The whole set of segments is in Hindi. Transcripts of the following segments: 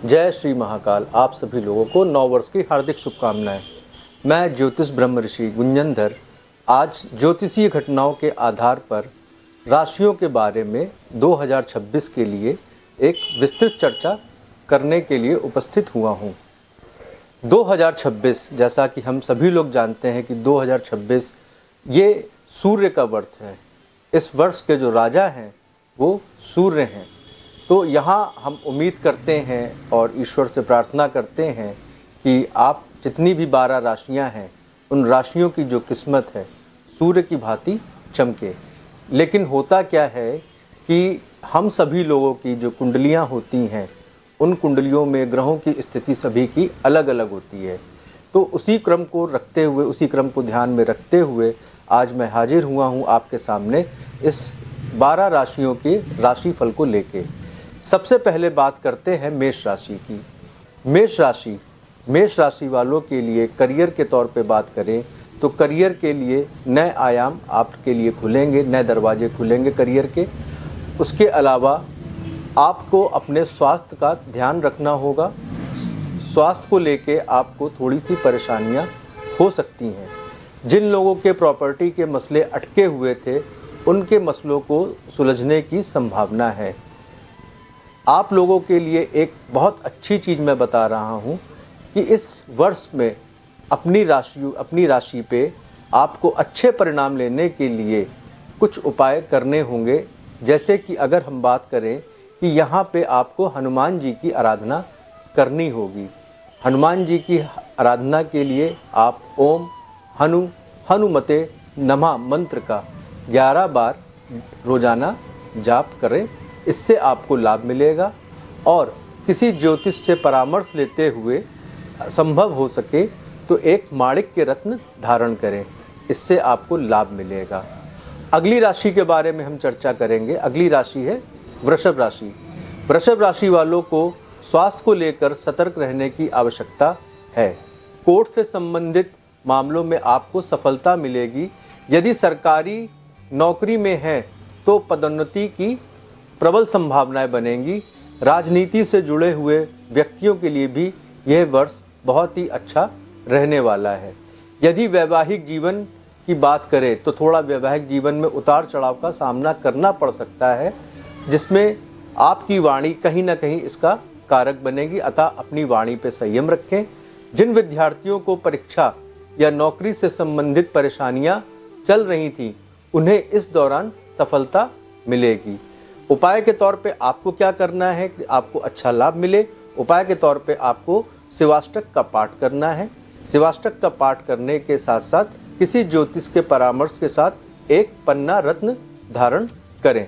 जय श्री महाकाल। आप सभी लोगों को नव वर्ष की हार्दिक शुभकामनाएं। मैं ज्योतिष ब्रह्म ऋषि गुंजनधर आज ज्योतिषीय घटनाओं के आधार पर राशियों के बारे में 2026 के लिए एक विस्तृत चर्चा करने के लिए उपस्थित हुआ हूं। 2026 जैसा कि हम सभी लोग जानते हैं कि 2026 ये सूर्य का वर्ष है। इस वर्ष के जो राजा हैं वो सूर्य हैं। तो यहाँ हम उम्मीद करते हैं और ईश्वर से प्रार्थना करते हैं कि आप जितनी भी 12 राशियाँ हैं उन राशियों की जो किस्मत है सूर्य की भांति चमके। लेकिन होता क्या है कि हम सभी लोगों की जो कुंडलियाँ होती हैं उन कुंडलियों में ग्रहों की स्थिति सभी की अलग अलग होती है। तो उसी क्रम को ध्यान में रखते हुए आज मैं हाजिर हुआ हूँ आपके सामने इस 12 राशियों के राशिफल को लेके। सबसे पहले बात करते हैं मेष राशि की। मेष राशि वालों के लिए करियर के तौर पे बात करें तो करियर के लिए नए आयाम आपके लिए खुलेंगे, नए दरवाजे खुलेंगे करियर के। उसके अलावा आपको अपने स्वास्थ्य का ध्यान रखना होगा। स्वास्थ्य को लेके आपको थोड़ी सी परेशानियां हो सकती हैं। जिन लोगों के प्रॉपर्टी के मसले अटके हुए थे उनके मसलों को सुलझने की संभावना है। आप लोगों के लिए एक बहुत अच्छी चीज़ मैं बता रहा हूँ कि इस वर्ष में अपनी राशि पे आपको अच्छे परिणाम लेने के लिए कुछ उपाय करने होंगे। जैसे कि अगर हम बात करें कि यहाँ पे आपको हनुमान जी की आराधना करनी होगी। हनुमान जी की आराधना के लिए आप ओम हनुमते नमः मंत्र का 11 बार रोज़ाना जाप करें। इससे आपको लाभ मिलेगा। और किसी ज्योतिष से परामर्श लेते हुए संभव हो सके तो एक माणिक्य रत्न धारण करें, इससे आपको लाभ मिलेगा। अगली राशि के बारे में हम चर्चा करेंगे। अगली राशि है वृषभ राशि। वृषभ राशि वालों को स्वास्थ्य को लेकर सतर्क रहने की आवश्यकता है। कोर्ट से संबंधित मामलों में आपको सफलता मिलेगी। यदि सरकारी नौकरी में है तो पदोन्नति की प्रबल संभावनाएं बनेंगी। राजनीति से जुड़े हुए व्यक्तियों के लिए भी यह वर्ष बहुत ही अच्छा रहने वाला है। यदि वैवाहिक जीवन की बात करें तो थोड़ा वैवाहिक जीवन में उतार चढ़ाव का सामना करना पड़ सकता है, जिसमें आपकी वाणी कहीं ना कहीं इसका कारक बनेगी। अतः अपनी वाणी पर संयम रखें। जिन विद्यार्थियों को परीक्षा या नौकरी से संबंधित परेशानियां चल रही थी उन्हें इस दौरान सफलता मिलेगी। उपाय के तौर पे आपको क्या करना है कि आपको अच्छा लाभ मिले। उपाय के तौर पे आपको शिवाष्टक का पाठ करना है। शिवाष्टक का पाठ करने के साथ साथ किसी ज्योतिष के परामर्श के साथ एक पन्ना रत्न धारण करें।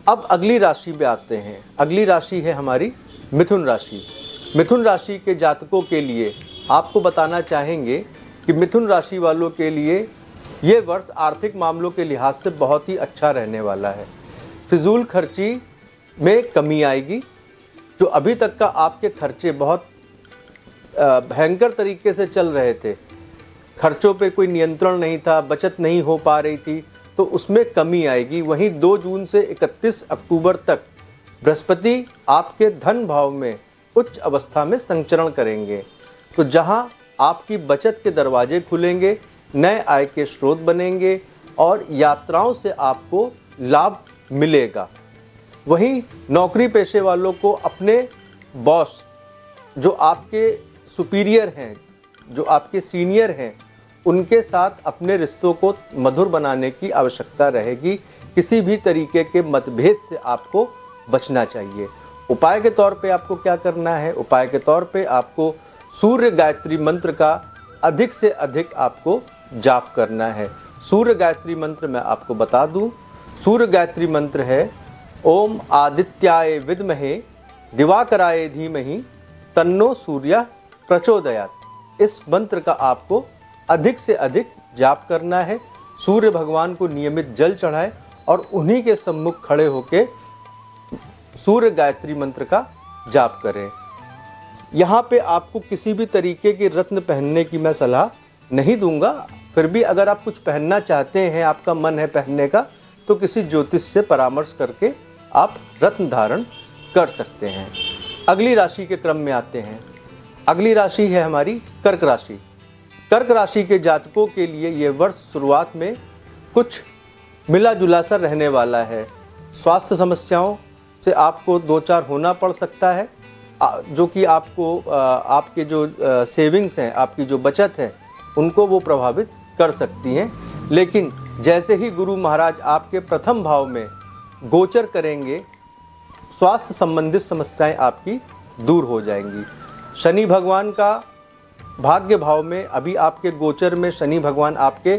अब अगली राशि पे आते हैं। अगली राशि है हमारी मिथुन राशि। मिथुन राशि के जातकों के लिए आपको बताना चाहेंगे कि मिथुन राशि वालों के लिए ये वर्ष आर्थिक मामलों के लिहाज से बहुत ही अच्छा रहने वाला है। फिजूल खर्ची में कमी आएगी। जो अभी तक का आपके खर्चे बहुत भयंकर तरीके से चल रहे थे, खर्चों पे कोई नियंत्रण नहीं था, बचत नहीं हो पा रही थी, तो उसमें कमी आएगी। वहीं 2 जून से 31 अक्टूबर तक बृहस्पति आपके धन भाव में उच्च अवस्था में संचरण करेंगे। तो जहां आपकी बचत के दरवाजे खुलेंगे, नए आय के स्रोत बनेंगे और यात्राओं से आपको लाभ मिलेगा। वहीं नौकरी पेशे वालों को अपने बॉस, जो आपके सुपीरियर हैं, जो आपके सीनियर हैं, उनके साथ अपने रिश्तों को मधुर बनाने की आवश्यकता रहेगी। किसी भी तरीके के मतभेद से आपको बचना चाहिए। उपाय के तौर पे आपको क्या करना है? उपाय के तौर पे आपको सूर्य गायत्री मंत्र का अधिक से अधिक आपको जाप करना है। सूर्य गायत्री मंत्र मैं आपको बता दूं। सूर्य गायत्री मंत्र है ओम आदित्याय विद्महे दिवाकराय धीमहि तन्नो सूर्य प्रचोदयात्। इस मंत्र का आपको अधिक से अधिक जाप करना है। सूर्य भगवान को नियमित जल चढ़ाएं और उन्हीं के सम्मुख खड़े होकर सूर्य गायत्री मंत्र का जाप करें। यहाँ पे आपको किसी भी तरीके के रत्न पहनने की मैं सलाह नहीं दूंगा। फिर भी अगर आप कुछ पहनना चाहते हैं, आपका मन है पहनने का, तो किसी ज्योतिष से परामर्श करके आप रत्न धारण कर सकते हैं। अगली राशि के क्रम में आते हैं। अगली राशि है हमारी कर्क राशि। कर्क राशि के जातकों के लिए ये वर्ष शुरुआत में कुछ मिला जुला सा रहने वाला है। स्वास्थ्य समस्याओं से आपको दो चार होना पड़ सकता है, जो कि आपको आपके जो सेविंग्स हैं, आपकी जो बचत है, उनको वो प्रभावित कर सकती हैं। लेकिन जैसे ही गुरु महाराज आपके प्रथम भाव में गोचर करेंगे, स्वास्थ्य संबंधित समस्याएं आपकी दूर हो जाएंगी। शनि भगवान का भाग्य भाव में, अभी आपके गोचर में शनि भगवान आपके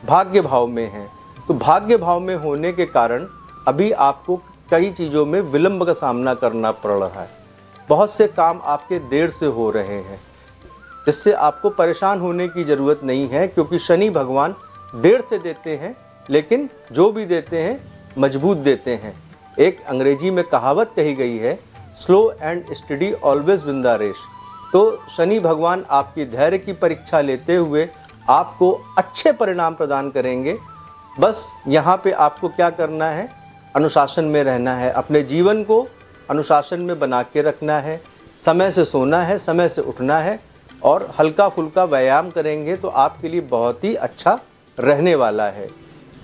भाग्य भाव में हैं, तो भाग्य भाव में होने के कारण अभी आपको कई चीज़ों में विलंब का सामना करना पड़ रहा है। बहुत से काम आपके देर से हो रहे हैं, जिससे आपको परेशान होने की ज़रूरत नहीं है, क्योंकि शनि भगवान देर से देते हैं, लेकिन जो भी देते हैं मजबूत देते हैं। एक अंग्रेजी में कहावत कही गई है, slow and steady always win the race. तो शनि भगवान आपकी धैर्य की परीक्षा लेते हुए आपको अच्छे परिणाम प्रदान करेंगे। बस यहाँ पे आपको क्या करना है, अनुशासन में रहना है, अपने जीवन को अनुशासन में बना के रखना है, समय से सोना है, समय से उठना है, और हल्का फुल्का व्यायाम करेंगे तो आपके लिए बहुत ही अच्छा रहने वाला है।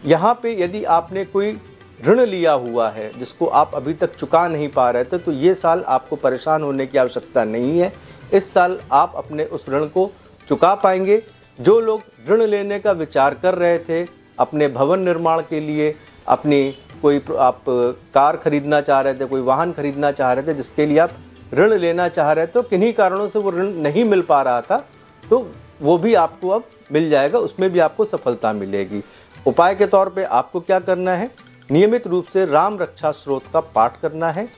यहाँ पे यदि आपने कोई ऋण लिया हुआ है जिसको आप अभी तक चुका नहीं पा रहे थे, तो ये साल आपको परेशान होने की आवश्यकता नहीं है। इस साल आप अपने उस ऋण को चुका पाएंगे। जो लोग ऋण लेने का विचार कर रहे थे अपने भवन निर्माण के लिए, अपनी कोई आप कार खरीदना चाह रहे थे, कोई वाहन खरीदना चाह रहे थे, जिसके लिए आप ऋण लेना चाह रहे थे, तो किन्हीं कारणों से वो ऋण नहीं मिल पा रहा था, तो वो भी आपको अब मिल जाएगा, उसमें भी आपको सफलता मिलेगी। उपाय के तौर पे आपको क्या करना है, नियमित रूप से राम रक्षा स्रोत का पाठ करना है,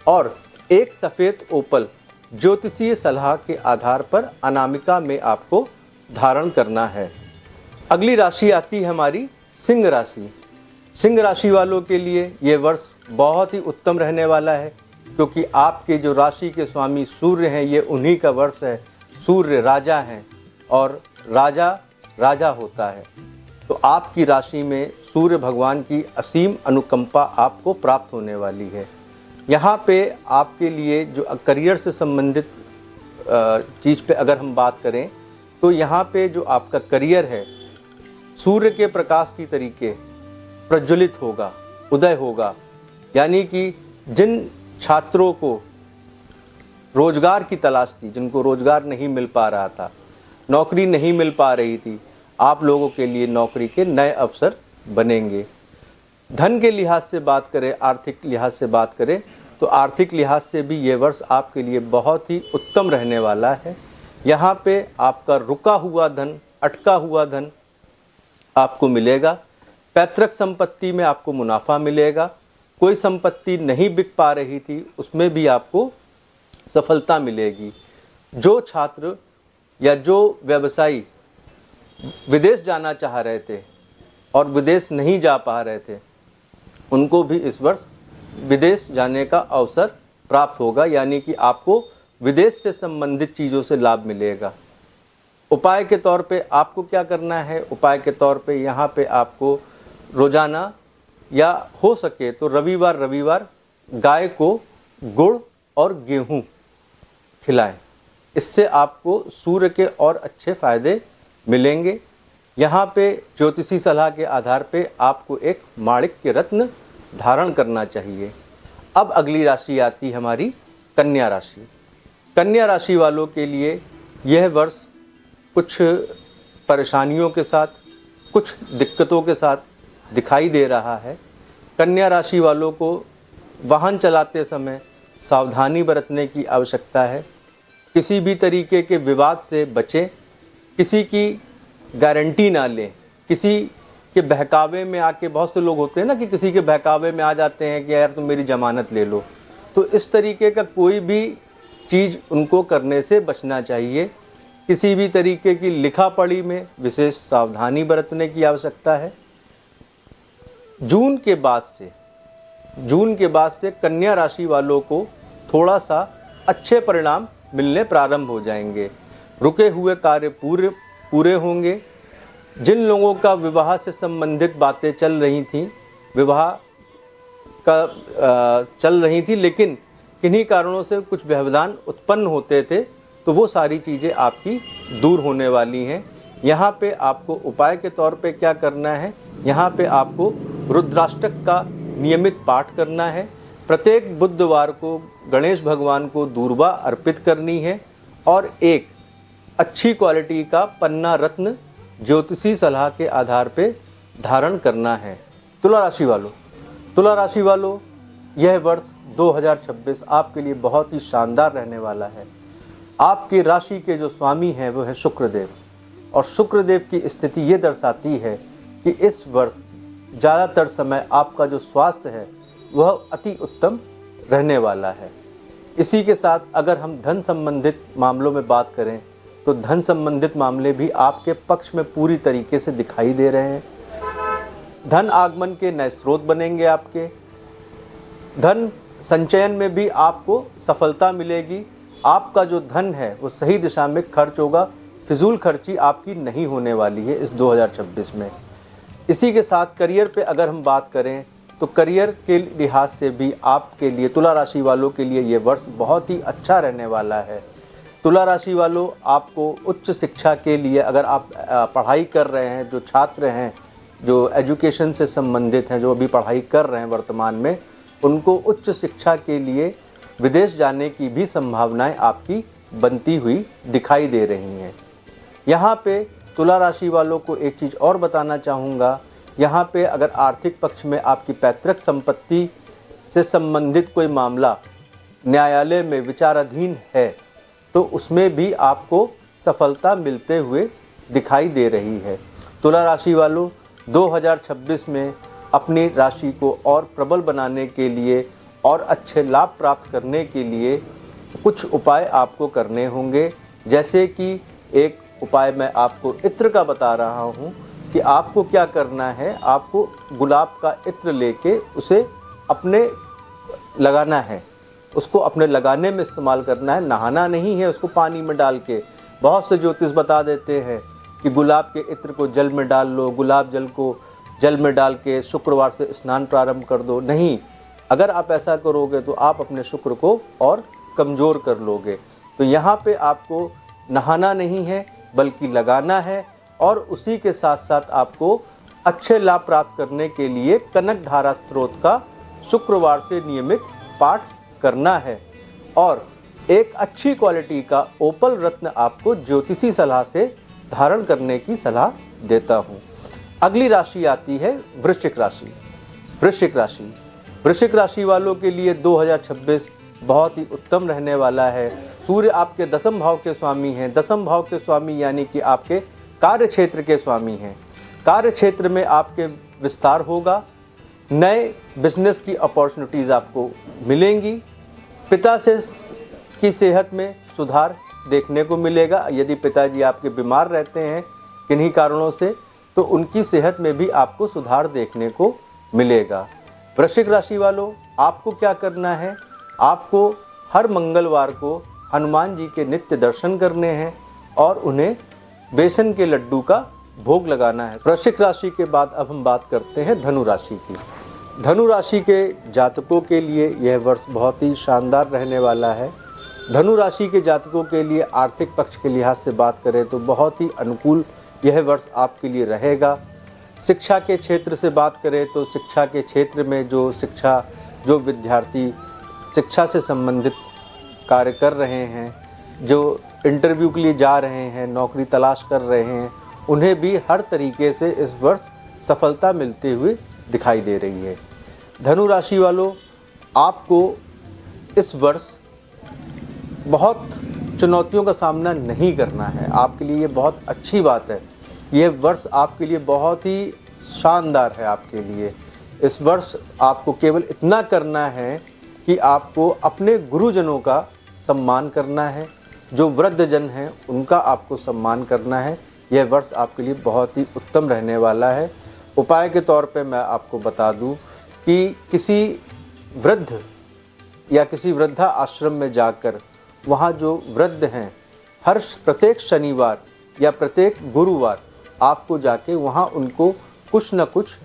और एक सफ़ेद ओपल ज्योतिषीय सलाह के आधार पर अनामिका में आपको धारण करना है। अगली राशि आती है हमारी सिंह राशि। सिंह राशि वालों के लिए ये वर्ष बहुत ही उत्तम रहने वाला है, क्योंकि आपके जो राशि के स्वामी सूर्य हैं, ये उन्हीं का वर्ष है। सूर्य राजा हैं और राजा राजा होता है, तो आपकी राशि में सूर्य भगवान की असीम अनुकंपा आपको प्राप्त होने वाली है। यहाँ पे आपके लिए जो करियर से संबंधित चीज़ पे अगर हम बात करें, तो यहाँ पे जो आपका करियर है, सूर्य के प्रकाश की तरीके प्रज्वलित होगा, उदय होगा। यानी कि जिन छात्रों को रोजगार की तलाश थी, जिनको रोजगार नहीं मिल पा रहा था, नौकरी नहीं मिल पा रही थी, आप लोगों के लिए नौकरी के नए अवसर बनेंगे। धन के लिहाज से बात करें, आर्थिक लिहाज से बात करें, तो आर्थिक लिहाज से भी ये वर्ष आपके लिए बहुत ही उत्तम रहने वाला है। यहाँ पे आपका रुका हुआ धन, अटका हुआ धन आपको मिलेगा। पैतृक संपत्ति में आपको मुनाफा मिलेगा। कोई संपत्ति नहीं बिक पा रही थी, उसमें भी आपको सफलता मिलेगी। जो छात्र या जो व्यवसायी विदेश जाना चाह रहे थे और विदेश नहीं जा पा रहे थे, उनको भी इस वर्ष विदेश जाने का अवसर प्राप्त होगा। यानी कि आपको विदेश से संबंधित चीज़ों से लाभ मिलेगा। उपाय के तौर पे आपको क्या करना है, उपाय के तौर पे यहाँ पे आपको रोज़ाना या हो सके तो रविवार गाय को गुड़ और गेहूँ खिलाएं। इससे आपको सूर्य के और अच्छे फायदे मिलेंगे। यहाँ पे ज्योतिषी सलाह के आधार पे आपको एक माणिक्य रत्न धारण करना चाहिए। अब अगली राशि आती हमारी कन्या राशि। कन्या राशि वालों के लिए यह वर्ष कुछ परेशानियों के साथ, कुछ दिक्कतों के साथ दिखाई दे रहा है। कन्या राशि वालों को वाहन चलाते समय सावधानी बरतने की आवश्यकता है। किसी भी तरीके के विवाद से बचें, किसी की गारंटी ना लें, किसी के बहकावे में आके, बहुत से लोग होते हैं ना कि किसी के बहकावे में आ जाते हैं कि यार तुम मेरी ज़मानत ले लो, तो इस तरीके का कोई भी चीज़ उनको करने से बचना चाहिए। किसी भी तरीके की लिखा पढ़ी में विशेष सावधानी बरतने की आवश्यकता है। जून के बाद से कन्या राशि वालों को थोड़ा सा अच्छे परिणाम मिलने प्रारंभ हो जाएंगे। रुके हुए कार्य पूरे होंगे। जिन लोगों का विवाह से संबंधित बातें चल रही थी, लेकिन किन्हीं कारणों से कुछ व्यवधान उत्पन्न होते थे, तो वो सारी चीज़ें आपकी दूर होने वाली हैं। यहाँ पे आपको उपाय के तौर पे क्या करना है, यहाँ पे आपको रुद्राष्टक का नियमित पाठ करना है। प्रत्येक बुधवार को गणेश भगवान को दूर्वा अर्पित करनी है और एक अच्छी क्वालिटी का पन्ना रत्न ज्योतिषी सलाह के आधार पे धारण करना है। तुला राशि वालों, यह वर्ष 2026 आपके लिए बहुत ही शानदार रहने वाला है। आपकी राशि के जो स्वामी हैं वो है शुक्रदेव, और शुक्रदेव की स्थिति ये दर्शाती है कि इस वर्ष ज़्यादातर समय आपका जो स्वास्थ्य है वह अति उत्तम रहने वाला है। इसी के साथ अगर हम धन संबंधित मामलों में बात करें तो धन संबंधित मामले भी आपके पक्ष में पूरी तरीके से दिखाई दे रहे हैं। धन आगमन के नए स्रोत बनेंगे, आपके धन संचयन में भी आपको सफलता मिलेगी। आपका जो धन है वो सही दिशा में खर्च होगा, फिजूल खर्ची आपकी नहीं होने वाली है इस 2026 में। इसी के साथ करियर पे अगर हम बात करें तो करियर के लिहाज से भी आपके लिए, तुला राशि वालों के लिए ये वर्ष बहुत ही अच्छा रहने वाला है। तुला राशि वालों, आपको उच्च शिक्षा के लिए अगर आप पढ़ाई कर रहे हैं, जो छात्र हैं जो एजुकेशन से संबंधित हैं, जो अभी पढ़ाई कर रहे हैं वर्तमान में, उनको उच्च शिक्षा के लिए विदेश जाने की भी संभावनाएं आपकी बनती हुई दिखाई दे रही हैं। यहाँ पे तुला राशि वालों को एक चीज़ और बताना चाहूँगा, यहाँ पे अगर आर्थिक पक्ष में आपकी पैतृक संपत्ति से संबंधित कोई मामला न्यायालय में विचाराधीन है तो उसमें भी आपको सफलता मिलते हुए दिखाई दे रही है। तुला राशि वालों, 2026 में अपनी राशि को और प्रबल बनाने के लिए और अच्छे लाभ प्राप्त करने के लिए कुछ उपाय आपको करने होंगे। जैसे कि एक उपाय मैं आपको इत्र का बता रहा हूँ कि आपको क्या करना है, आपको गुलाब का इत्र लेके उसे अपने लगाना है, उसको अपने लगाने में इस्तेमाल करना है, नहाना नहीं है उसको पानी में डाल के। बहुत से ज्योतिष बता देते हैं कि गुलाब के इत्र को जल में डाल लो, गुलाब जल को जल में डाल के शुक्रवार से स्नान प्रारंभ कर दो। नहीं, अगर आप ऐसा करोगे तो आप अपने शुक्र को और कमज़ोर कर लोगे। तो यहाँ पे आपको नहाना नहीं है बल्कि लगाना है, और उसी के साथ साथ आपको अच्छे लाभ प्राप्त करने के लिए कनक धारा स्त्रोत का शुक्रवार से नियमित पाठ करना है। और एक अच्छी क्वालिटी का ओपल रत्न आपको ज्योतिषी सलाह से धारण करने की सलाह देता हूँ। अगली राशि आती है वृश्चिक राशि। वृश्चिक राशि वालों के लिए 2026 बहुत ही उत्तम रहने वाला है। सूर्य आपके दसम भाव के स्वामी हैं। दसम भाव के स्वामी यानी कि आपके कार्य क्षेत्र के स्वामी हैं। कार्य क्षेत्र में आपके विस्तार होगा, नए बिजनेस की अपॉर्चुनिटीज़ आपको मिलेंगी। पिता से की सेहत में सुधार देखने को मिलेगा। यदि पिताजी आपके बीमार रहते हैं किन्हीं कारणों से तो उनकी सेहत में भी आपको सुधार देखने को मिलेगा। वृश्चिक राशि वालों, आपको क्या करना है, आपको हर मंगलवार को हनुमान जी के नित्य दर्शन करने हैं और उन्हें बेसन के लड्डू का भोग लगाना है। वृश्चिक राशि के बाद अब हम बात करते हैं धनु राशि की। धनु राशि के जातकों के लिए यह वर्ष बहुत ही शानदार रहने वाला है। धनु राशि के जातकों के लिए आर्थिक पक्ष के लिहाज से बात करें तो बहुत ही अनुकूल यह वर्ष आपके लिए रहेगा। शिक्षा के क्षेत्र से बात करें तो शिक्षा के क्षेत्र में जो विद्यार्थी शिक्षा से संबंधित कार्य कर रहे हैं, जो इंटरव्यू के लिए जा रहे हैं, नौकरी तलाश कर रहे हैं, उन्हें भी हर तरीके से इस वर्ष सफलता मिलते हुए दिखाई दे रही है। धनु राशि वालों, आपको इस वर्ष बहुत चुनौतियों का सामना नहीं करना है। आपके लिए ये बहुत अच्छी बात है। यह वर्ष आपके लिए बहुत ही शानदार है। आपके लिए इस वर्ष आपको केवल इतना करना है कि आपको अपने गुरुजनों का सम्मान करना है, जो वृद्धजन हैं उनका आपको सम्मान करना है। यह वर्ष आपके लिए बहुत ही उत्तम रहने वाला है। उपाय के तौर पे मैं आपको बता दूं कि किसी वृद्ध या किसी वृद्धा आश्रम में जाकर वहाँ जो वृद्ध हैं, प्रत्येक शनिवार या प्रत्येक गुरुवार आपको जाके वहाँ उनको कुछ न कुछ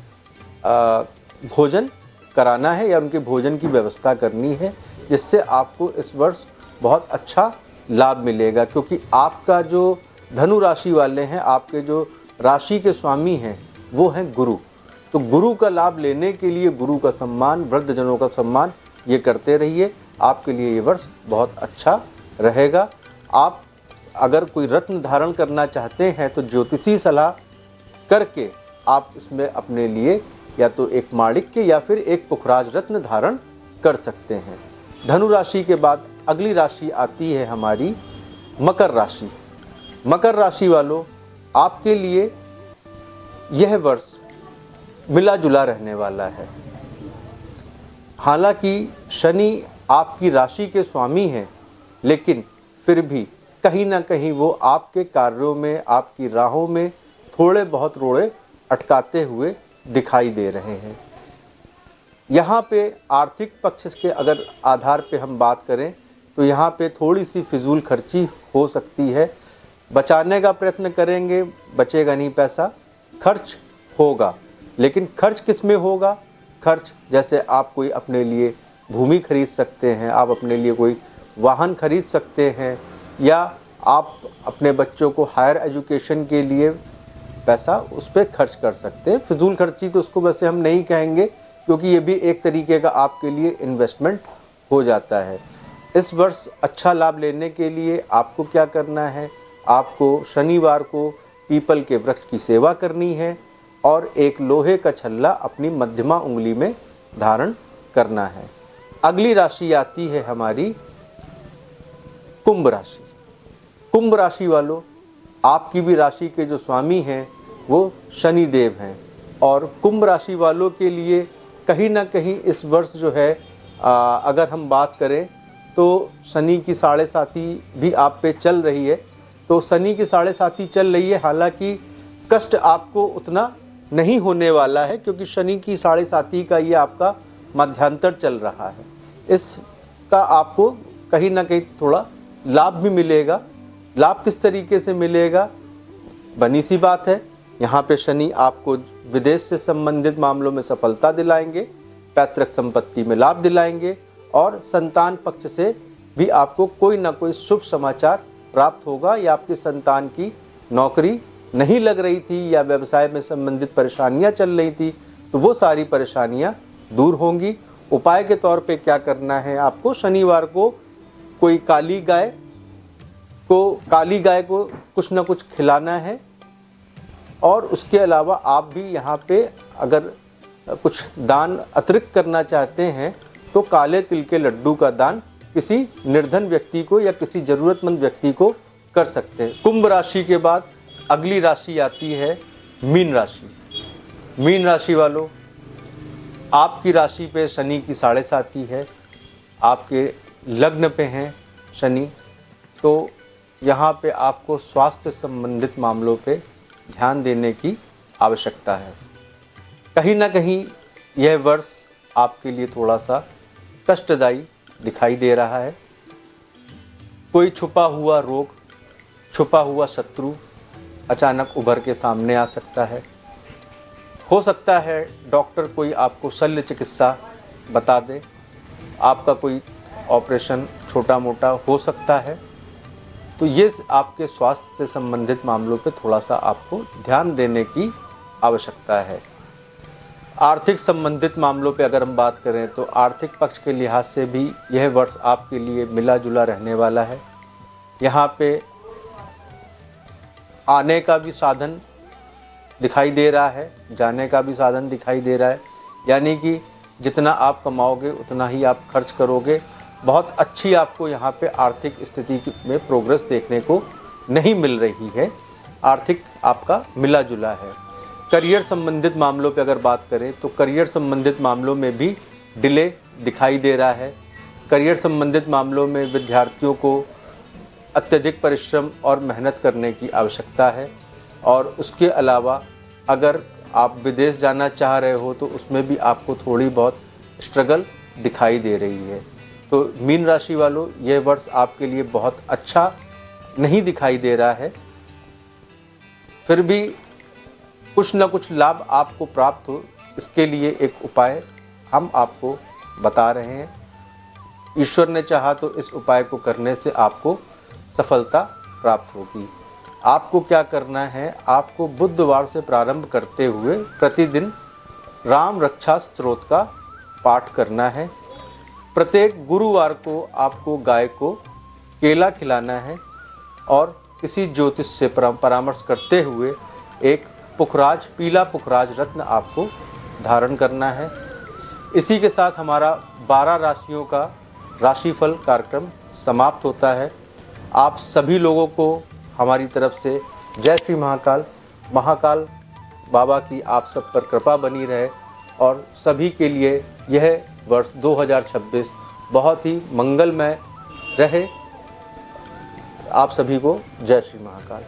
भोजन कराना है या उनके भोजन की व्यवस्था करनी है, जिससे आपको इस वर्ष बहुत अच्छा लाभ मिलेगा। क्योंकि आपका जो धनु राशि वाले हैं, आपके जो राशि के स्वामी हैं वो हैं गुरु। तो गुरु का लाभ लेने के लिए गुरु का सम्मान, वृद्धजनों का सम्मान ये करते रहिए। आपके लिए ये वर्ष बहुत अच्छा रहेगा। आप अगर कोई रत्न धारण करना चाहते हैं तो ज्योतिषी सलाह करके आप इसमें अपने लिए या तो एक माणिक्य या फिर एक पुखराज रत्न धारण कर सकते हैं। धनु राशि के बाद अगली राशि आती है हमारी मकर राशि। मकर राशि वालों, आपके लिए यह वर्ष मिला जुला रहने वाला है। हालांकि शनि आपकी राशि के स्वामी हैं, लेकिन फिर भी कहीं ना कहीं वो आपके कार्यों में, आपकी राहों में थोड़े बहुत रोड़े अटकाते हुए दिखाई दे रहे हैं। यहाँ पे आर्थिक पक्ष के अगर आधार पे हम बात करें तो यहाँ पे थोड़ी सी फिजूल खर्ची हो सकती है। बचाने का प्रयत्न करेंगे, बचेगा नहीं पैसा, खर्च होगा। लेकिन खर्च किस में होगा? खर्च जैसे आप कोई अपने लिए भूमि खरीद सकते हैं, आप अपने लिए कोई वाहन खरीद सकते हैं, या आप अपने बच्चों को हायर एजुकेशन के लिए पैसा उस पर खर्च कर सकते हैं। फिजूल खर्ची तो उसको वैसे हम नहीं कहेंगे, क्योंकि ये भी एक तरीके का आपके लिए इन्वेस्टमेंट हो जाता है। इस वर्ष अच्छा लाभ लेने के लिए आपको क्या करना है? आपको शनिवार को पीपल के वृक्ष की सेवा करनी है और एक लोहे का छल्ला अपनी मध्यमा उंगली में धारण करना है। अगली राशि आती है हमारी कुंभ राशि। कुंभ राशि वालों, आपकी भी राशि के जो स्वामी हैं वो शनि देव हैं, और कुंभ राशि वालों के लिए कहीं ना कहीं इस वर्ष जो है अगर हम बात करें तो शनि की 7.5 भी आप पे चल रही है। तो शनि की 7.5 चल रही है, हालांकि कष्ट आपको उतना नहीं होने वाला है, क्योंकि शनि की 7.5 का ये आपका मध्यांतर चल रहा है। इसका आपको कहीं ना कहीं थोड़ा लाभ भी मिलेगा। लाभ किस तरीके से मिलेगा? बनी सी बात है, यहाँ पे शनि आपको विदेश से संबंधित मामलों में सफलता दिलाएंगे, पैतृक संपत्ति में लाभ दिलाएंगे, और संतान पक्ष से भी आपको कोई ना कोई शुभ समाचार प्राप्त होगा, या आपकी संतान की नौकरी नहीं लग रही थी या व्यवसाय में संबंधित परेशानियां चल रही थी तो वो सारी परेशानियां दूर होंगी। उपाय के तौर पे क्या करना है? आपको शनिवार को कोई काली गाय को कुछ ना कुछ खिलाना है, और उसके अलावा आप भी यहाँ पे अगर कुछ दान अतिरिक्त करना चाहते हैं तो काले तिल के लड्डू का दान किसी निर्धन व्यक्ति को या किसी ज़रूरतमंद व्यक्ति को कर सकते हैं। कुंभ राशि के बाद अगली राशि आती है मीन राशि। मीन राशि वालों, आपकी राशि पे शनि की 7.5 है, आपके लग्न पे हैं शनि, तो यहाँ पे आपको स्वास्थ्य संबंधित मामलों पे ध्यान देने की आवश्यकता है। कहीं ना कहीं यह वर्ष आपके लिए थोड़ा सा कष्टदायी दिखाई दे रहा है। कोई छुपा हुआ रोग, छुपा हुआ शत्रु अचानक उभर के सामने आ सकता है। हो सकता है डॉक्टर कोई आपको शल्य चिकित्सा बता दे, आपका कोई ऑपरेशन छोटा मोटा हो सकता है। तो ये आपके स्वास्थ्य से संबंधित मामलों पे थोड़ा सा आपको ध्यान देने की आवश्यकता है। आर्थिक संबंधित मामलों पे अगर हम बात करें तो आर्थिक पक्ष के लिहाज से भी यह वर्ष आपके लिए मिला जुला रहने वाला है। यहाँ पे आने का भी साधन दिखाई दे रहा है, जाने का भी साधन दिखाई दे रहा है, यानी कि जितना आप कमाओगे उतना ही आप खर्च करोगे। बहुत अच्छी आपको यहाँ पे आर्थिक स्थिति में प्रोग्रेस देखने को नहीं मिल रही है। आर्थिक आपका मिला जुला है। करियर संबंधित मामलों पे अगर बात करें तो करियर संबंधित मामलों में भी डिले दिखाई दे रहा है। करियर संबंधित मामलों में विद्यार्थियों को अत्यधिक परिश्रम और मेहनत करने की आवश्यकता है, और उसके अलावा अगर आप विदेश जाना चाह रहे हो तो उसमें भी आपको थोड़ी बहुत स्ट्रगल दिखाई दे रही है। तो मीन राशि वालों, यह वर्ष आपके लिए बहुत अच्छा नहीं दिखाई दे रहा है। फिर भी कुछ न कुछ लाभ आपको प्राप्त हो, इसके लिए एक उपाय हम आपको बता रहे हैं। ईश्वर ने चाहा तो इस उपाय को करने से आपको सफलता प्राप्त होगी। आपको क्या करना है, आपको बुधवार से प्रारंभ करते हुए प्रतिदिन राम रक्षा स्तोत्र का पाठ करना है। प्रत्येक गुरुवार को आपको गाय को केला खिलाना है और किसी ज्योतिष से परामर्श करते हुए एक पुखराज, पीला पुखराज रत्न आपको धारण करना है। इसी के साथ हमारा 12 राशियों का राशिफल कार्यक्रम समाप्त होता है। आप सभी लोगों को हमारी तरफ से जय श्री महाकाल। महाकाल बाबा की आप सब पर कृपा बनी रहे और सभी के लिए यह वर्ष 2026 बहुत ही मंगलमय रहे। आप सभी को जय श्री महाकाल।